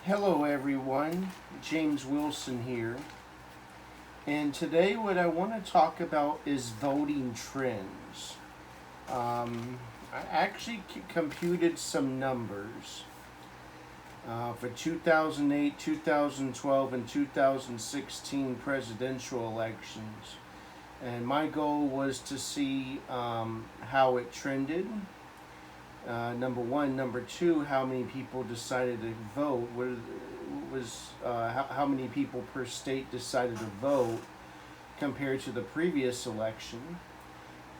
Hello everyone, James Wilson here. And today what I want to talk about is voting trends. I actually computed some numbers for 2008, 2012, and 2016 presidential elections. And my goal was to see how it trended. Number one, number two, how many people decided to vote? How many people per state decided to vote compared to the previous election?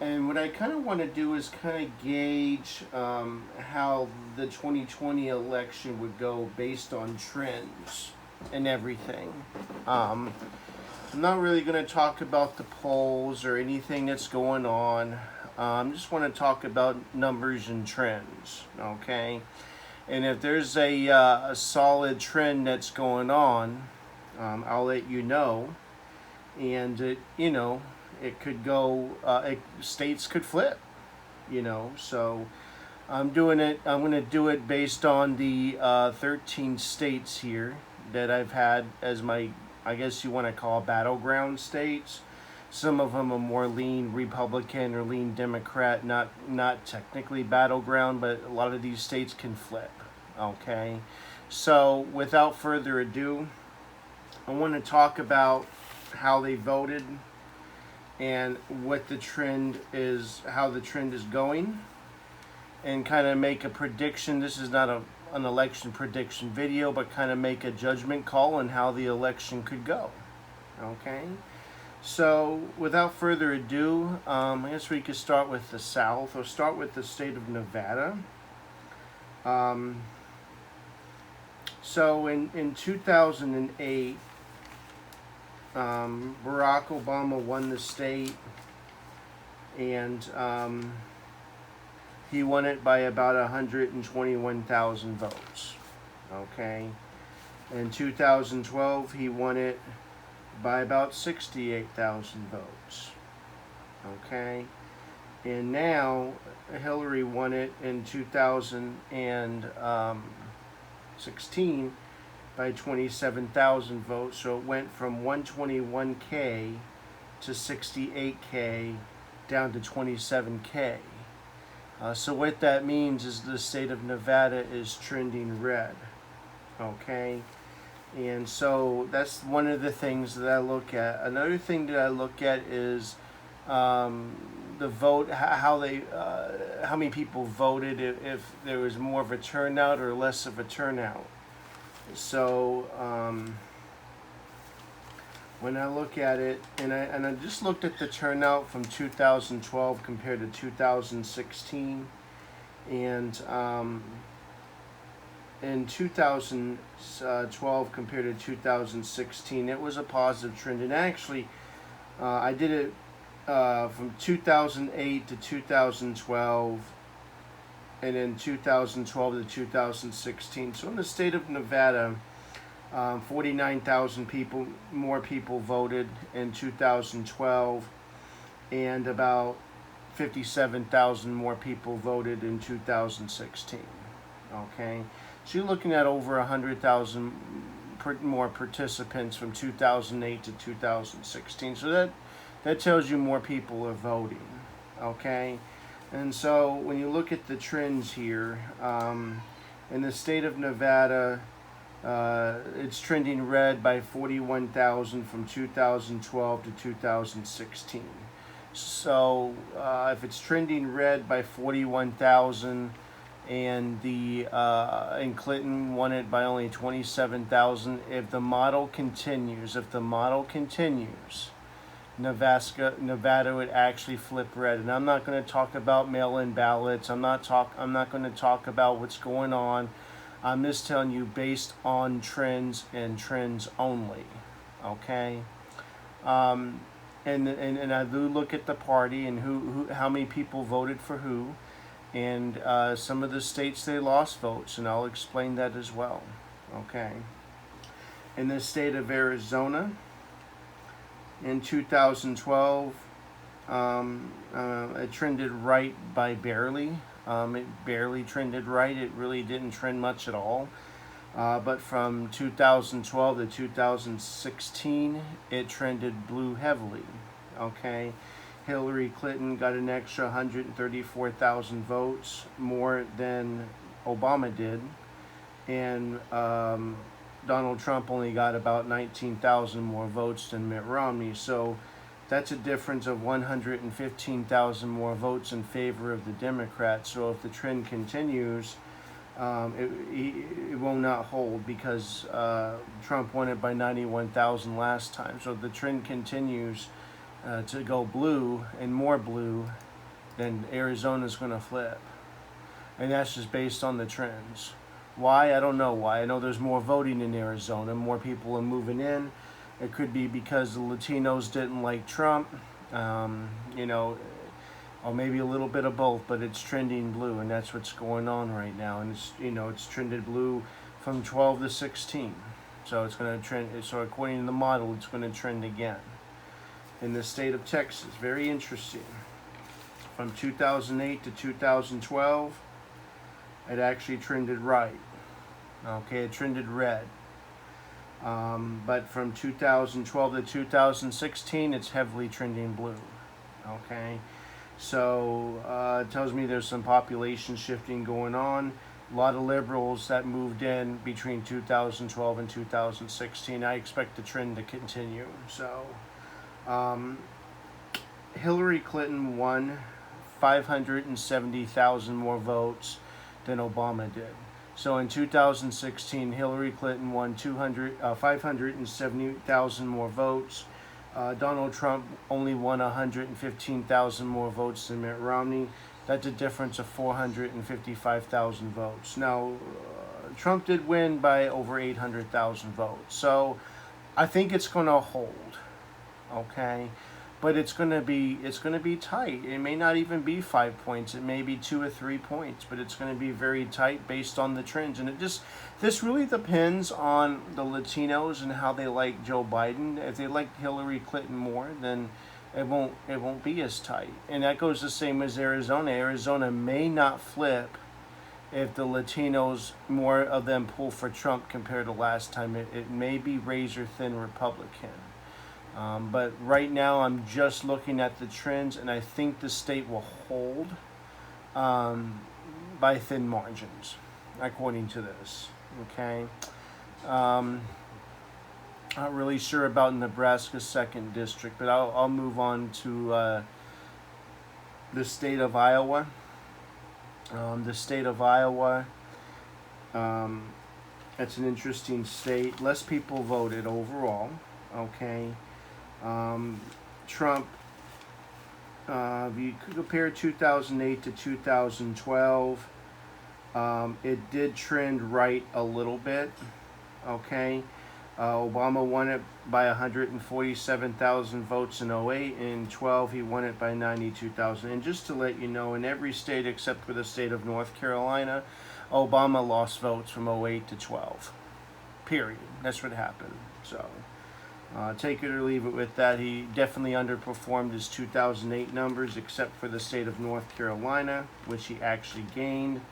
And what I kind of want to do is kind of gauge how the 2020 election would go based on trends and everything. Um, I'm not really going to talk about the polls or anything that's going on. Just want to talk about numbers and trends, okay? And if there's a solid trend that's going on, I'll let you know. And it could go. States could flip, So I'm doing it. I'm going to do it based on the 13 states here that I've had as my, I guess you want to call battleground states. Some of them are more lean Republican or lean Democrat, not technically battleground, but a lot of these states can flip. Okay, so without further ado, I want to talk about how they voted and what the trend is, how the trend is going, and kind of make a prediction. This is not an election prediction video, but kind of make a judgment call on how the election could go. Okay. So, without further ado, I guess we could start with the South, or start with the state of Nevada. So, in 2008, Barack Obama won the state, and he won it by about 121,000 votes. Okay. In 2012, he won it by about 68,000 votes. Okay. And now Hillary won it in 2016 by 27,000 votes. So it went from 121K to 68K down to 27K. So what that means is the state of Nevada is trending red. Okay. And so that's one of the things that I look at. Another thing that I look at is the vote, how many people voted, if there was more of a turnout or less of a turnout. So when I look at it, and I just looked at the turnout from 2012 compared to 2016, and in 2012 compared to 2016, it was a positive trend. And actually, I did it from 2008 to 2012, and then 2012 to 2016. So in the state of Nevada, 49,000 more people voted in 2012, and about 57,000 more people voted in 2016. Okay. So you're looking at over 100,000 more participants from 2008 to 2016. So that tells you more people are voting. Okay. And so when you look at the trends here, in the state of Nevada, it's trending red by 41,000 from 2012 to 2016. So if it's trending red by 41,000, and and Clinton won it by only 27,000. If the model continues, Nevada would actually flip red. And I'm not going to talk about mail-in ballots. I'm not going to talk about what's going on. I'm just telling you based on trends and trends only. Okay. And I do look at the party and how many people voted for who. And some of the states they lost votes, and I'll explain that as well. Okay. In the state of Arizona, in 2012, it trended right by barely. It barely trended right. It really didn't trend much at all. But from 2012 to 2016, it trended blue heavily. Okay, Hillary Clinton got an extra 134,000 votes, more than Obama did, and Donald Trump only got about 19,000 more votes than Mitt Romney. So that's a difference of 115,000 more votes in favor of the Democrats. So if the trend continues, it will not hold, because Trump won it by 91,000 last time. So if the trend continues to go blue and more blue, then Arizona's going to flip. And that's just based on the trends. Why? I don't know why. I know there's more voting in Arizona. More people are moving in. It could be because the Latinos didn't like Trump, you know, or maybe a little bit of both, but it's trending blue, and that's what's going on right now. And it's, you know, it's trended blue from 12 to 16. So it's going to trend. So according to the model, it's going to trend again. In the state of Texas, very interesting. From 2008 to 2012, it actually trended right. Okay, it trended red. But from 2012 to 2016, it's heavily trending blue. Okay, so it tells me there's some population shifting going on. A lot of liberals that moved in between 2012 and 2016. I expect the trend to continue. So Hillary Clinton won 570,000 more votes than Obama did. So in 2016, Hillary Clinton won 570,000 more votes. Donald Trump only won 115,000 more votes than Mitt Romney. That's a difference of 455,000 votes. Now, Trump did win by over 800,000 votes. So I think it's going to hold. Okay, but it's going to be tight. It may not even be 5 points. It may be 2 or 3 points, but it's going to be very tight based on the trends. And this really depends on the Latinos and how they like Joe Biden. If they like Hillary Clinton more, then it won't be as tight. And that goes the same as Arizona. Arizona may not flip if the Latinos, more of them pull for Trump compared to last time. It may be razor thin Republican. But right now, I'm just looking at the trends, and I think the state will hold by thin margins, according to this. Okay. Not really sure about Nebraska's 2nd district, but I'll move on to the state of Iowa. The state of Iowa, it's an interesting state. Less people voted overall. Okay. Trump, if you compare 2008 to 2012, it did trend right a little bit. Okay. Obama won it by 147,000 votes in 08. In 12, he won it by 92,000. And just to let you know, in every state except for the state of North Carolina, Obama lost votes from 08 to 12. Period. That's what happened. So take it or leave it with that. He definitely underperformed his 2008 numbers, except for the state of North Carolina, which he actually gained.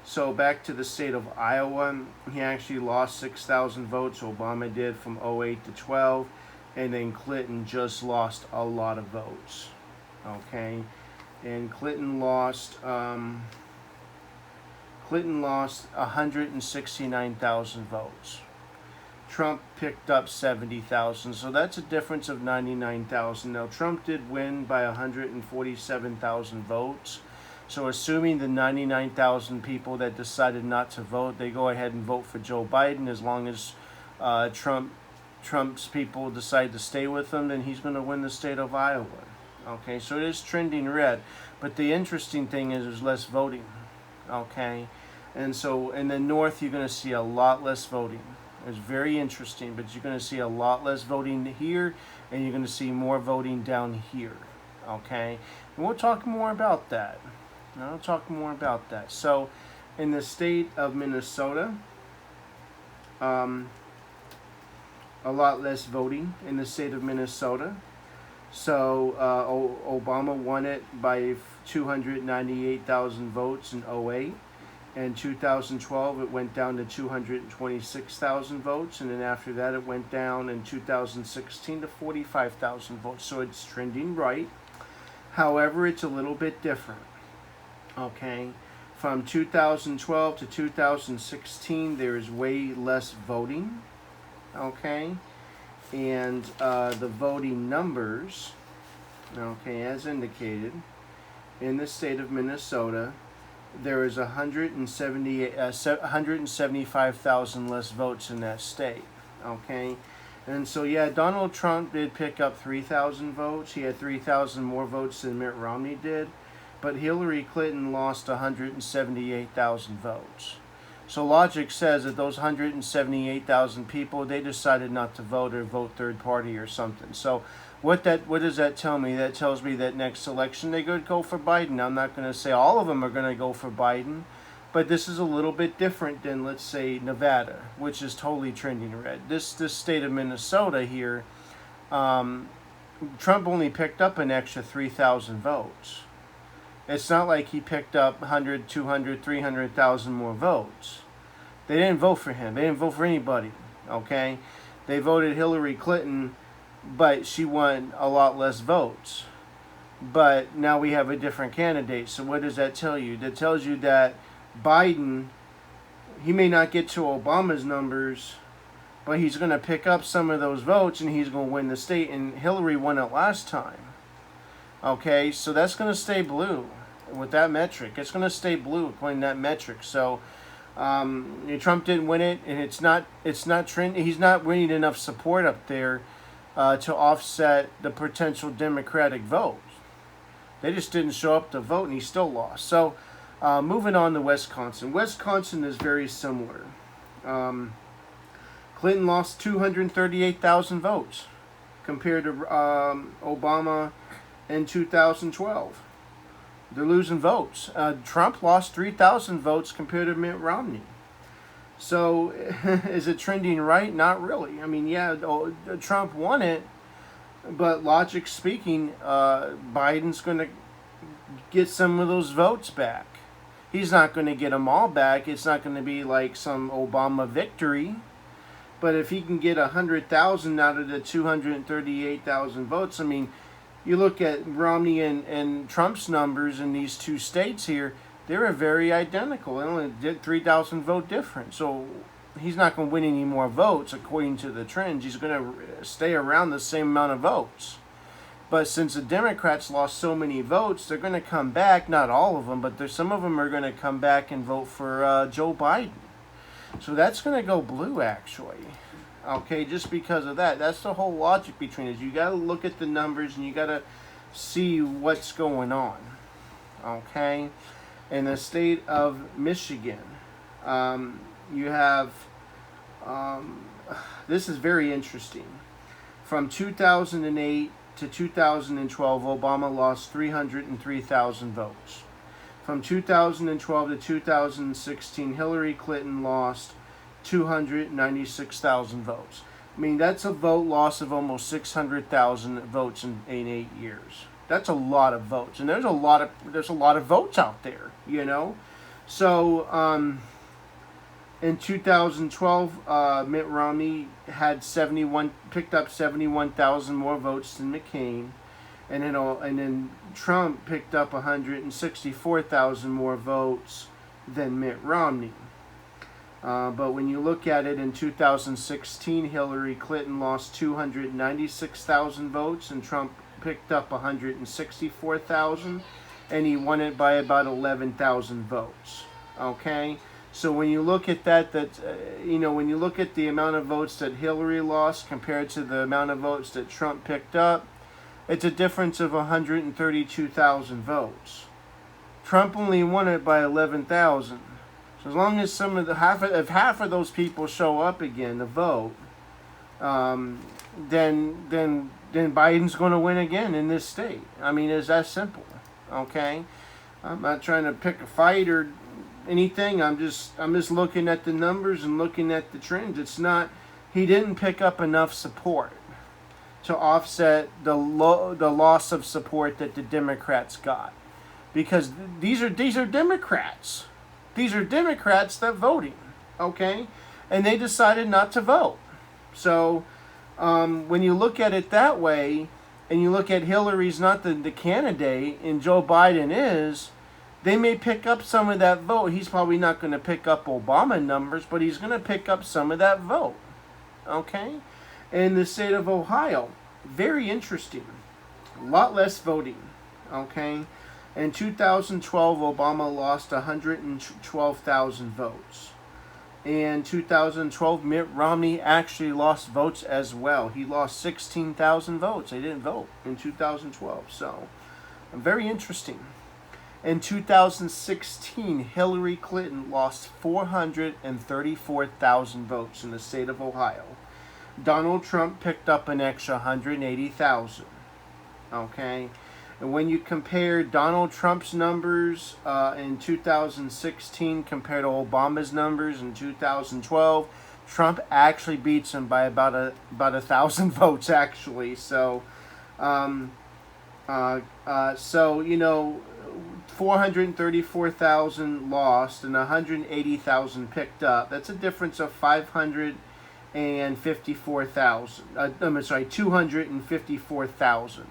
So back to the state of Iowa, he actually lost 6,000 votes. Obama did, from 08 to 12, and then Clinton just lost a lot of votes. Okay, and Clinton lost 169,000 votes. Trump picked up 70,000, so that's a difference of 99,000. Now, Trump did win by 147,000 votes. So assuming the 99,000 people that decided not to vote, they go ahead and vote for Joe Biden, as long as Trump's people decide to stay with him, then he's going to win the state of Iowa. Okay, so it is trending red. But the interesting thing is there's less voting. Okay, and so in the north, you're going to see a lot less voting. It's very interesting, but you're going to see a lot less voting here, and you're going to see more voting down here. Okay, and we'll talk more about that. So, in the state of Minnesota, a lot less voting in the state of Minnesota. So, Obama won it by 298,000 votes in 08. In 2012, it went down to 226,000 votes, and then after that, it went down in 2016 to 45,000 votes. So it's trending right. However, it's a little bit different. Okay, from 2012 to 2016, there is way less voting. Okay, and the voting numbers, okay, as indicated, in the state of Minnesota, there is 175,000 less votes in that state. Okay, and so yeah, Donald Trump did pick up 3,000 votes. He had 3,000 more votes than Mitt Romney did, but Hillary Clinton lost 178,000 votes. So logic says that those 178,000 people, they decided not to vote or vote third party or something. So what does that tell me? That tells me that next election they could go for Biden. I'm not going to say all of them are going to go for Biden, but this is a little bit different than, let's say, Nevada, which is totally trending red. This state of Minnesota here, Trump only picked up an extra 3,000 votes. It's not like he picked up 100, 200, 300,000 more votes. They didn't vote for him. They didn't vote for anybody, okay? They voted Hillary Clinton, but she won a lot less votes. But now we have a different candidate. So what does that tell you? That tells you that Biden, he may not get to Obama's numbers, but he's going to pick up some of those votes and he's going to win the state. And Hillary won it last time. Okay, so that's going to stay blue with that metric. It's going to stay blue according to that metric. So Trump didn't win it, and it's not trend. He's not winning enough support up there to offset the potential Democratic vote. They just didn't show up to vote, and he still lost. So moving on to Wisconsin. Wisconsin is very similar. Clinton lost 238,000 votes compared to Obama in 2012. They're losing votes. Trump lost 3,000 votes compared to Mitt Romney. So is it trending right? Not really. I mean, yeah, Trump won it, but logic speaking, Biden's going to get some of those votes back. He's not going to get them all back. It's not going to be like some Obama victory. But if he can get 100,000 out of the 238,000 votes, I mean, you look at Romney and Trump's numbers in these two states here, they're very identical. They only did 3,000 vote difference. So he's not going to win any more votes according to the trends. He's going to stay around the same amount of votes. But since the Democrats lost so many votes, they're going to come back, not all of them, but some of them are going to come back and vote for Joe Biden. So that's going to go blue, actually. Okay, just because of that. That's the whole logic between it. You got to look at the numbers and you got to see what's going on. Okay, in the state of Michigan, you have this is very interesting. From 2008 to 2012, Obama lost 303,000 votes. From 2012 to 2016, Hillary Clinton lost 296,000 votes. I mean, that's a vote loss of almost 600,000 votes in 8 years. That's a lot of votes, and there's a lot of votes out there, you know. So in 2012, Mitt Romney had picked up 71,000 more votes than McCain, and then Trump picked up 164,000 more votes than Mitt Romney. But when you look at it in 2016, Hillary Clinton lost 296,000 votes and Trump picked up 164,000, and he won it by about 11,000 votes. Okay? So when you look at when you look at the amount of votes that Hillary lost compared to the amount of votes that Trump picked up, it's a difference of 132,000 votes. Trump only won it by 11,000. So as long as if half of those people show up again to vote, then Biden's going to win again in this state. I mean, it's that simple. Okay, I'm not trying to pick a fight or anything. I'm just looking at the numbers and looking at the trends. It's not, he didn't pick up enough support to offset the loss of support that the Democrats got, because these are Democrats. These are Democrats that voting, okay? And they decided not to vote. So when you look at it that way, and you look at Hillary's not the candidate, and Joe Biden is, they may pick up some of that vote. He's probably not going to pick up Obama numbers, but he's going to pick up some of that vote, okay? In the state of Ohio, very interesting. A lot less voting, okay? In 2012, Obama lost 112,000 votes. In 2012, Mitt Romney actually lost votes as well. He lost 16,000 votes. They didn't vote in 2012. So, very interesting. In 2016, Hillary Clinton lost 434,000 votes in the state of Ohio. Donald Trump picked up an extra 180,000. Okay? And when you compare Donald Trump's numbers in 2016 compared to Obama's numbers in 2012, Trump actually beats him by about 1,000 votes actually. So, you know, 434,000 lost and 180,000 picked up. That's a difference of 554,000. I'm sorry, 254,000.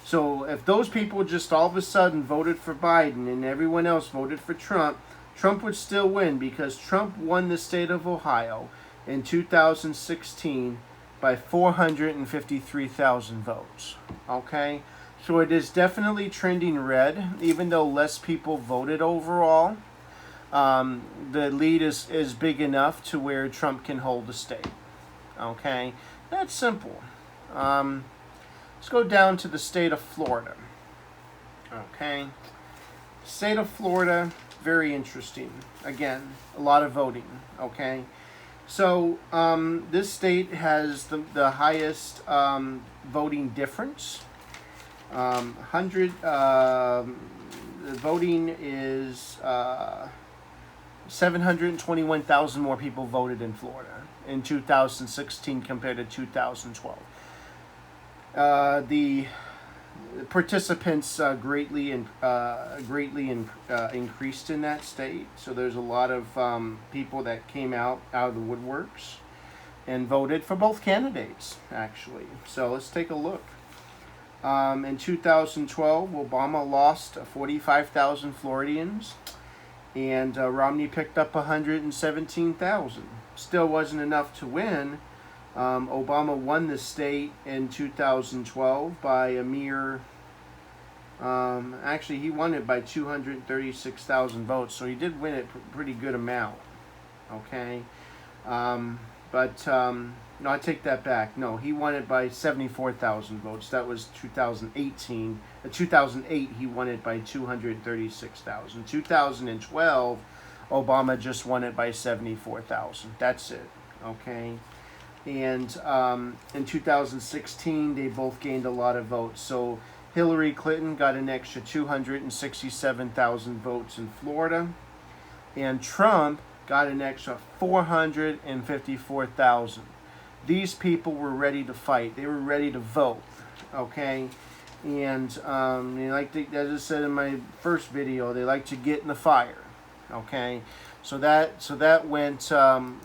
So if those people just all of a sudden voted for Biden and everyone else voted for Trump, Trump would still win because Trump won the state of Ohio in 2016 by 453,000 votes. Okay? So it is definitely trending red, even though less people voted overall. The lead is big enough to where Trump can hold the state. Okay? That's simple. Let's go down to the state of Florida. Okay. State of Florida, very interesting. Again, a lot of voting. Okay. So this state has the highest voting difference. Voting is 721,000 more people voted in Florida in 2016 compared to 2012. The participants greatly increased in that state. So there's a lot of people that came out of the woodworks and voted for both candidates, actually. So let's take a look. In 2012, Obama lost 45,000 Floridians, and Romney picked up 117,000. Still wasn't enough to win. Obama won the state in 2012 by a mere, actually he won it by 236,000 votes, so he did win it pretty good amount, okay? No, I take that back. No, he won it by 74,000 votes. That was 2018. 2008, he won it by 236,000. 2012, Obama just won it by 74,000. That's it, okay? And in 2016, they both gained a lot of votes. So Hillary Clinton got an extra 267,000 votes in Florida, and Trump got an extra 454,000. These people were ready to fight. They were ready to vote, okay? And they like to, as I said in my first video, they like to get in the fire, okay? So that went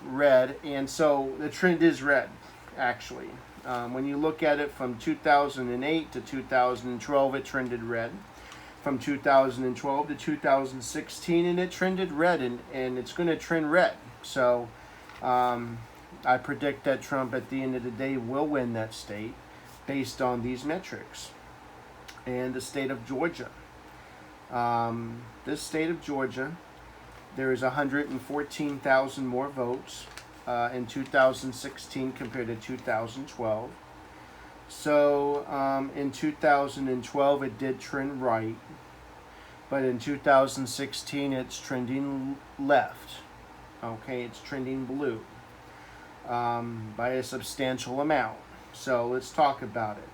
red, and so the trend is red, actually. When you look at it from 2008 to 2012, it trended red. From 2012 to 2016, and it trended red, and it's going to trend red. So I predict that Trump, at the end of the day, will win that state based on these metrics. And the state of Georgia. This state of Georgia, there is 114,000 more votes in 2016 compared to 2012. So in 2012, it did trend right. But in 2016, it's trending left. Okay, it's trending blue by a substantial amount. So let's talk about it.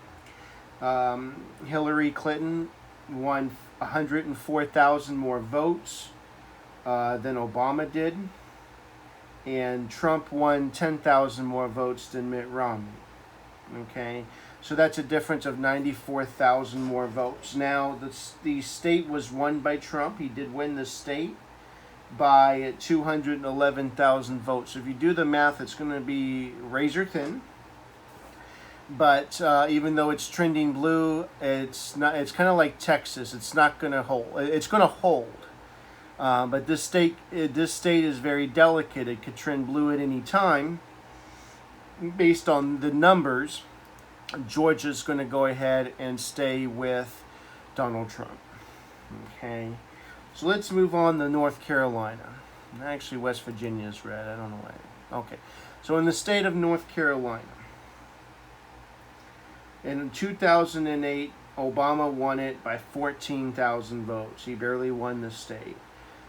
Hillary Clinton won 104,000 more votes than Obama did, and Trump won 10,000 more votes than Mitt Romney. Okay, so that's a difference of 94,000 more votes. Now, the state was won by Trump. He did win the state, by 211,000 votes. So if you do the math, it's going to be razor thin. But even though it's trending blue, it's not. It's kind of like Texas. It's not going to hold. It's going to hold. But this state is very delicate. It could trend blue at any time. Based on the numbers, Georgia's going to go ahead and stay with Donald Trump. Okay. So let's move on to North Carolina. Actually, West Virginia is red. I don't know why. Okay. So in the state of North Carolina, in 2008, Obama won it by 14,000 votes. He barely won the state.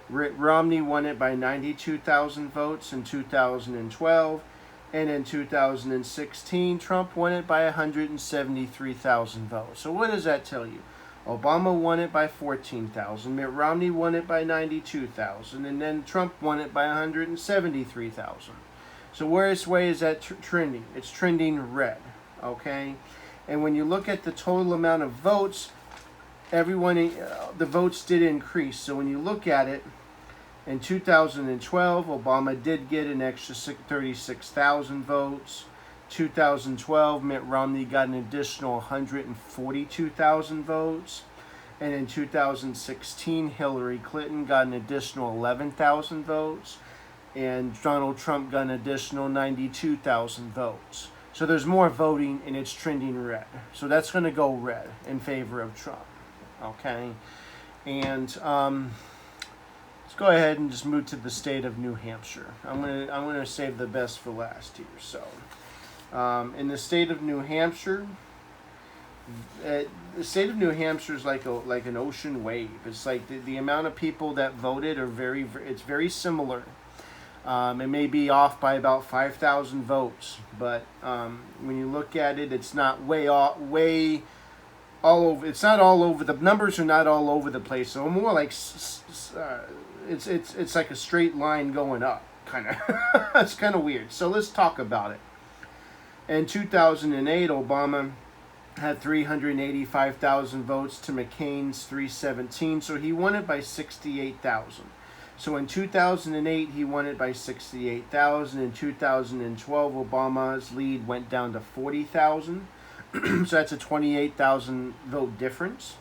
Romney won it by 92,000 votes in 2012. And in 2016, Trump won it by 173,000 votes. So what does that tell you? Obama won it by 14,000. Mitt Romney won it by 92,000. And then Trump won it by 173,000. So which way is that trending? It's trending red. Okay? And when you look at the total amount of votes, the votes did increase. So when you look at it, in 2012, Obama did get an extra 36,000 votes. 2012, Mitt Romney got an additional 142,000 votes. And in 2016, Hillary Clinton got an additional 11,000 votes. And Donald Trump got an additional 92,000 votes. So there's more voting, and it's trending red. So that's going to go red in favor of Trump. Okay? And let's go ahead and just move to the state of New Hampshire. I'm gonna save the best for last here. So, in the state of New Hampshire, the state of New Hampshire is like an ocean wave. It's like the amount of people that voted are it's very similar. It may be off by about 5,000 votes, but when you look at it, it's not way all over. It's not all over. The numbers are not all over the place. So more like it's like a straight line going up, kind of. It's kind of weird. So let's talk about it. In 2008, Obama had 385,000 votes to McCain's 317, so he won it by 68,000. So in 2008, he won it by 68,000. In 2012, Obama's lead went down to 40,000. So that's a 28,000 vote difference.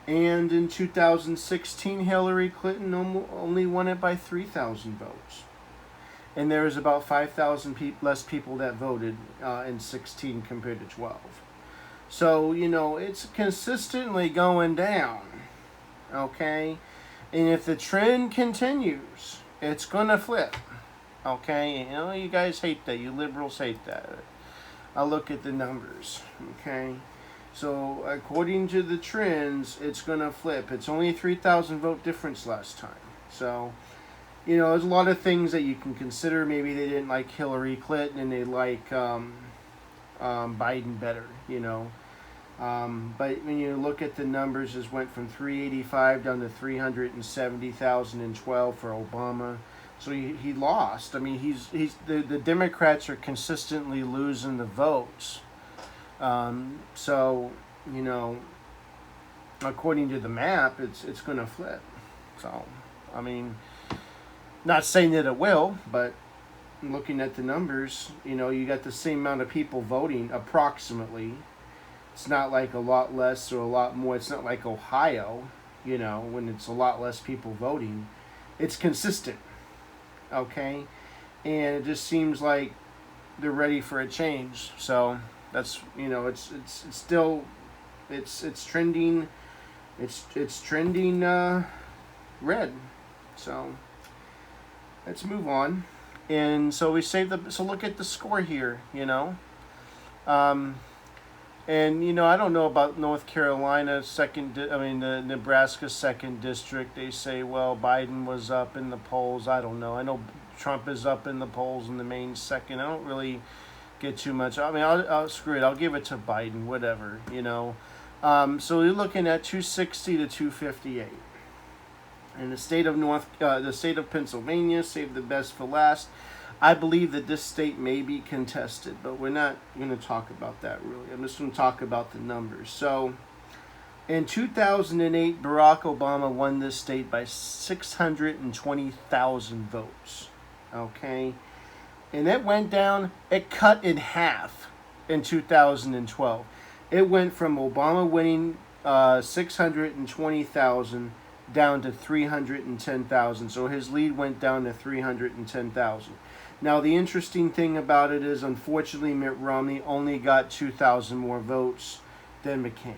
And in 2016, Hillary Clinton only won it by 3,000 votes. And there was about 5,000 less people that voted in 16 compared to 12. So, it's consistently going down. Okay? And if the trend continues, it's going to flip. Okay? You guys hate that. You liberals hate that. I'll look at the numbers. Okay? So, according to the trends, it's going to flip. It's only a 3,000 vote difference last time. So, there's a lot of things that you can consider. Maybe they didn't like Hillary Clinton and they like Biden better, But when you look at the numbers, it went from 385 down to 370,012 for Obama. So he lost. I mean, the Democrats are consistently losing the votes. So, according to the map, it's going to flip. So, I mean, not saying that it will, but looking at the numbers, you got the same amount of people voting approximately. It's not like a lot less or a lot more. It's not like Ohio, when it's a lot less people voting. It's consistent, okay? And it just seems like they're ready for a change. So that's, it's still, it's trending, it's trending red. So let's move on. And so we so look at the score here, And, I don't know about North Carolina, the Nebraska 2nd District. They say, well, Biden was up in the polls. I don't know. I know Trump is up in the polls in the Maine 2nd. I don't really get too much. I mean, I'll screw it. I'll give it to Biden, whatever, So you're looking at 260 to 258. And the state of Pennsylvania, saved the best for last. I believe that this state may be contested, but we're not going to talk about that really. I'm just going to talk about the numbers. So, In 2008, Barack Obama won this state by 620,000 votes. Okay? And it went down, it cut in half in 2012. It went from Obama winning 620,000 down to 310,000. So his lead went down to 310,000. Now, the interesting thing about it is, unfortunately, Mitt Romney only got 2,000 more votes than McCain.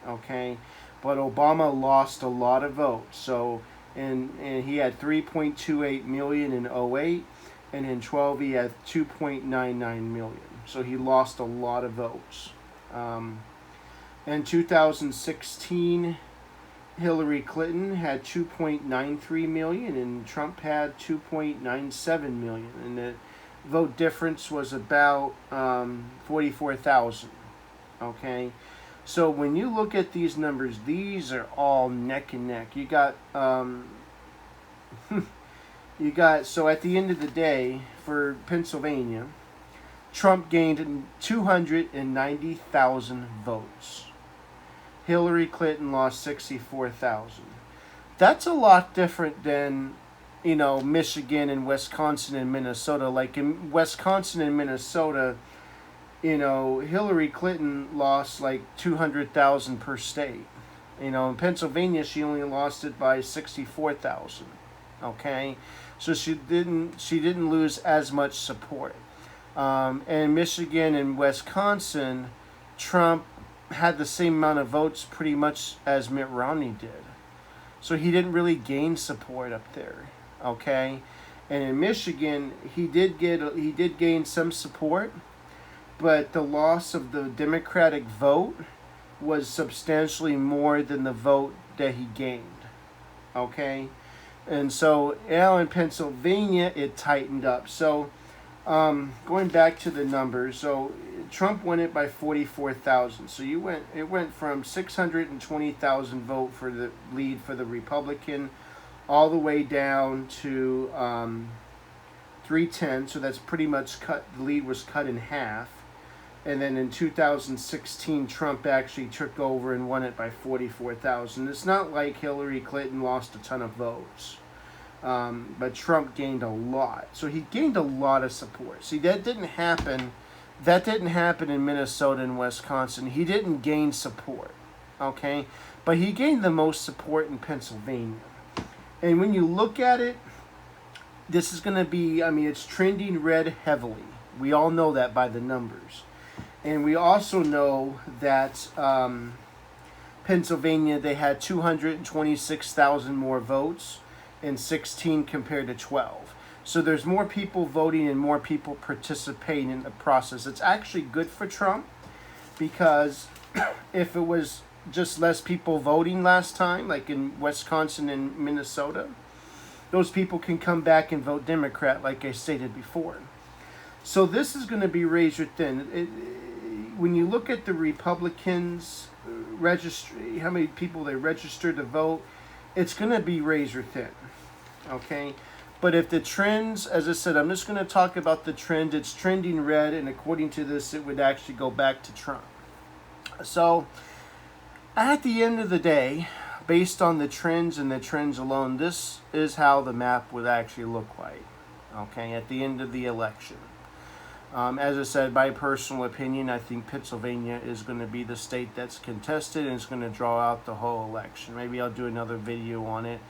Okay? But Obama lost a lot of votes. So, and he had 3.28 million in 08, and in 12 he had 2.99 million. So he lost a lot of votes. In 2016, Hillary Clinton had 2.93 million and Trump had 2.97 million. And the vote difference was about 44,000. Okay? So when you look at these numbers, these are all neck and neck. You got, so at the end of the day, for Pennsylvania, Trump gained 290,000 votes. Hillary Clinton lost 64,000. That's a lot different than, Michigan and Wisconsin and Minnesota. Like in Wisconsin and Minnesota, Hillary Clinton lost like 200,000 per state. In Pennsylvania, she only lost it by 64,000. Okay, so she didn't lose as much support. And Michigan and Wisconsin, Trump had the same amount of votes pretty much as Mitt Romney did. So he didn't really gain support up there. Okay, and in Michigan, he did gain some support, but the loss of the Democratic vote was substantially more than the vote that he gained. Okay, and so now in Pennsylvania, it tightened up. So going back to the numbers, so Trump won it by 44,000. So it went from 620,000 vote for the lead for the Republican, all the way down to 310. So that's pretty much cut. The lead was cut in half. And then in 2016, Trump actually took over and won it by 44,000. It's not like Hillary Clinton lost a ton of votes. But Trump gained a lot. So he gained a lot of support. See, that didn't happen in Minnesota and Wisconsin. He didn't gain support. Okay? But he gained the most support in Pennsylvania. And when you look at it, this is going to be, it's trending red heavily. We all know that by the numbers. And we also know that Pennsylvania, they had 226,000 more votes in 16 compared to 12. So there's more people voting and more people participating in the process. It's actually good for Trump, because if it was just less people voting last time, like in Wisconsin and Minnesota, those people can come back and vote Democrat, like I stated before. So this is going to be razor thin. When you look at the Republicans' registry, how many people they registered to vote, it's going to be razor thin. Okay? But if the trends, as I said, I'm just going to talk about the trend. It's trending red, and according to this, it would actually go back to Trump. So, at the end of the day, based on the trends and the trends alone, this is how the map would actually look like. Okay? At the end of the election. As I said, my personal opinion, I think Pennsylvania is going to be the state that's contested and it's going to draw out the whole election. Maybe I'll do another video on it.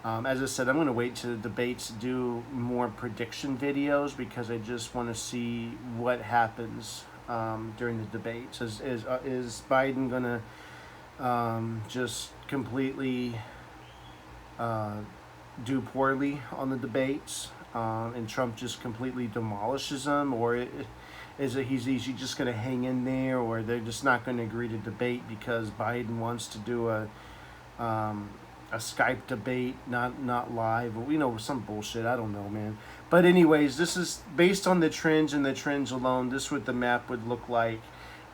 As I said, I'm going to wait to the debates to do more prediction videos, because I just want to see what happens during the debates. Is Biden going to just completely do poorly on the debates? And Trump just completely demolishes them, or is it he's just going to hang in there, or they're just not going to agree to debate because Biden wants to do a Skype debate, not live, or some bullshit. I don't know, man. But anyways, this is based on the trends and the trends alone. This is what the map would look like,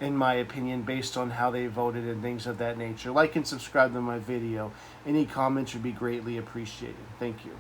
in my opinion, based on how they voted and things of that nature. Like and subscribe to my video. Any comments would be greatly appreciated. Thank you.